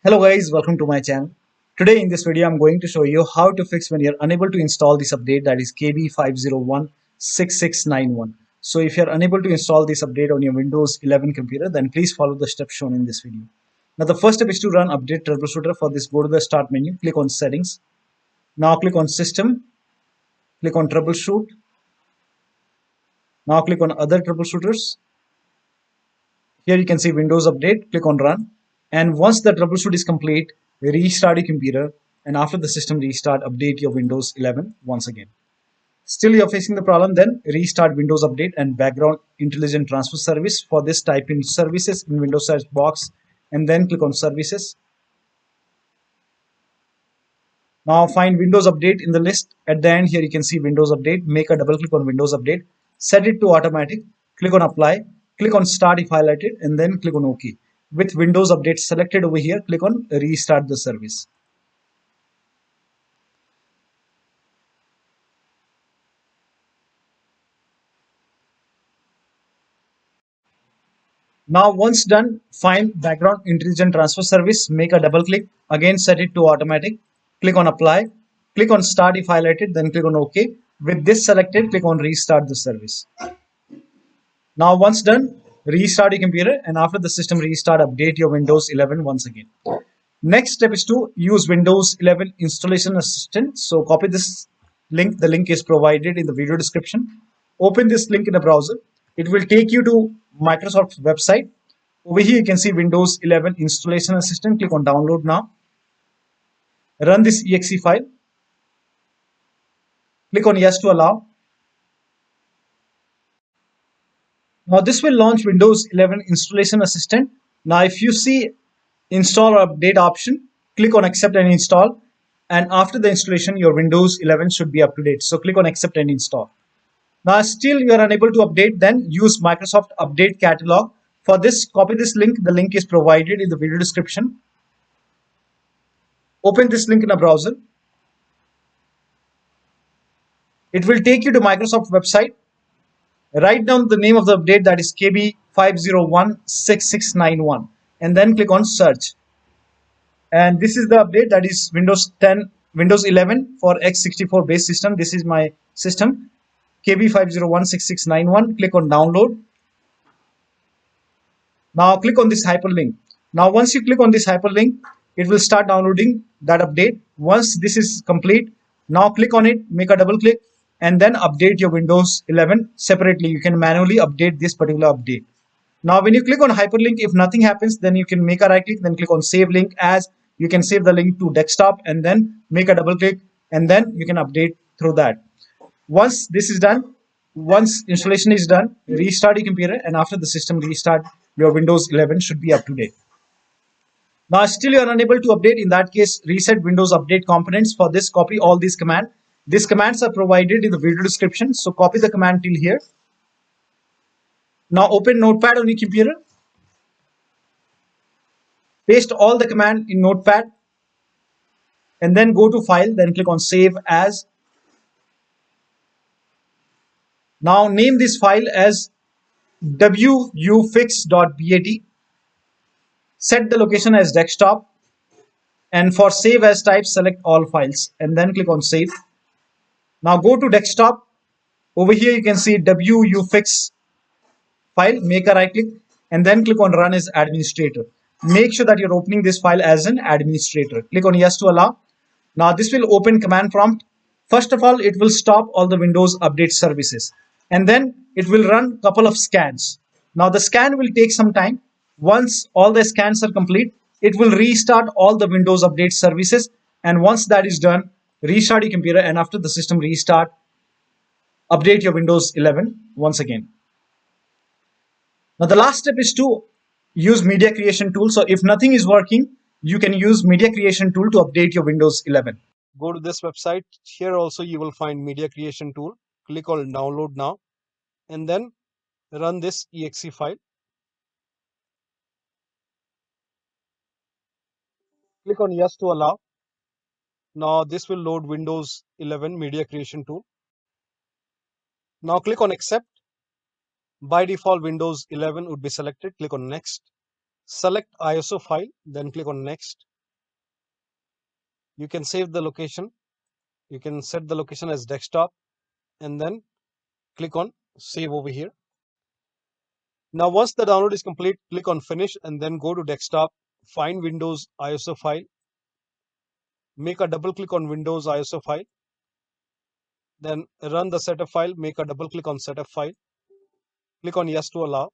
Hello guys, welcome to my channel. Today in this video I'm going to show you how to fix when you're unable to install this update, that is KB5016691. So if you're unable to install this update on your Windows 11 computer, then please follow the steps shown in this video. Now the first step is to run update troubleshooter. For this, go to the start menu, click on settings. Now click on system, click on troubleshoot. Now click on other troubleshooters. Here you can see Windows Update, click on Run. And once the troubleshoot is complete, restart your computer, and after the system restart, update your Windows 11 once again. Still you're facing the problem, then restart Windows Update and background intelligent transfer service. For this, type in services in Windows search box and then click on services. Now find Windows Update in the list. At the end here you can see Windows Update. Make a double click on Windows Update. Set it to automatic. Click on apply. Click on start if highlighted and then click on OK. With Windows Update selected over here, click on restart the service. Now once done, find background intelligent transfer service. Make a double click. Again set it to automatic. Click on apply. Click on start if highlighted, then click on OK. With this selected, click on restart the service. Now once done, restart your computer, and after the system restart, update your Windows 11 once again. Next step is to use Windows 11 installation assistant. So copy this link. The link is provided in the video description. Open this link in the browser. It will take you to Microsoft website. Over here you can see Windows 11 installation assistant. Click on download now. Run this exe file. Click on yes to allow. Now this will launch Windows 11 installation assistant. Now if you see install or update option, click on accept and install, and after the installation your Windows 11 should be up to date. So click on accept and install. Now still you are unable to update, then use Microsoft Update Catalog. For this, copy this link. The link is provided in the video description. Open this link in a browser. It will take you to Microsoft website. Write down the name of the update, that is KB5016691, and then click on search. And this is the update, that is Windows 11 for x64 based system. This is my system, KB5016691. Click on download. Now click on this hyperlink. Now once you click on this hyperlink, it will start downloading that update. Once this is complete, now click on it, make a double click, and then update your Windows 11 separately. You can manually update this particular update. Now when you click on hyperlink, if nothing happens, then you can make a right click, then click on save link as. You can save the link to desktop and then make a double click, and then you can update through that. Once this is done, once installation is done, restart your computer, and after the system restart, your Windows 11 should be up to date. Now still you are unable to update. In that case, reset Windows Update components. For this, copy all these commands. These commands are provided in the video description. So copy the command till here. Now open Notepad on your computer. Paste all the command in Notepad. And then go to File. Then click on Save As. Now name this file as wuauserv. Set the location as desktop. And for Save As type, select all files. And then click on Save. Now go to desktop. Over here you can see wuauserv file. Make a right click and then click on Run as administrator. Make sure that you're opening this file as an administrator. Click on Yes to allow. Now this will open command prompt. First of all, it will stop all the Windows Update services, and then it will run a couple of scans. Now the scan will take some time. Once all the scans are complete, it will restart all the Windows Update services, and once that is done, restart your computer, and after the system restart, update your Windows 11 once again. Now the last step is to use media creation tool. So if nothing is working, you can use media creation tool to update your Windows 11. Go to this website. Here also you will find media creation tool. Click on download now and then run this exe file. Click on yes to allow. Now this will load Windows 11 media creation tool. Now click on accept. By default, Windows 11 would be selected. Click on next. Select ISO file, then click on next. you can save the location. You can set the location as desktop and then click on save over here. Now once the download is complete, click on finish and then go to desktop, find Windows ISO file, make a double click on Windows ISO file, then run the setup file, make a double click on setup file, click on yes to allow.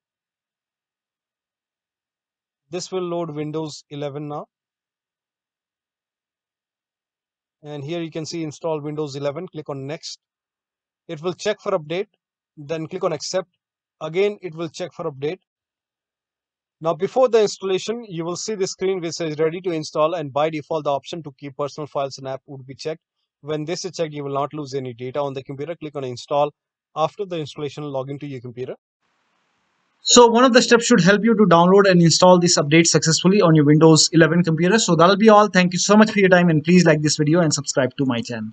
This will load Windows 11 now. And here you can see install Windows 11, click on next. It will check for update, then click on accept. Again, it will check for update. Now before the installation, you will see the screen which says ready to install, and by default the option to keep personal files and app would be checked. When this is checked, you will not lose any data on the computer. Click on install. After the installation, log into your computer. So one of the steps should help you to download and install this update successfully on your Windows 11 computer. So that'll be all. Thank you so much for your time, and please like this video and subscribe to my channel.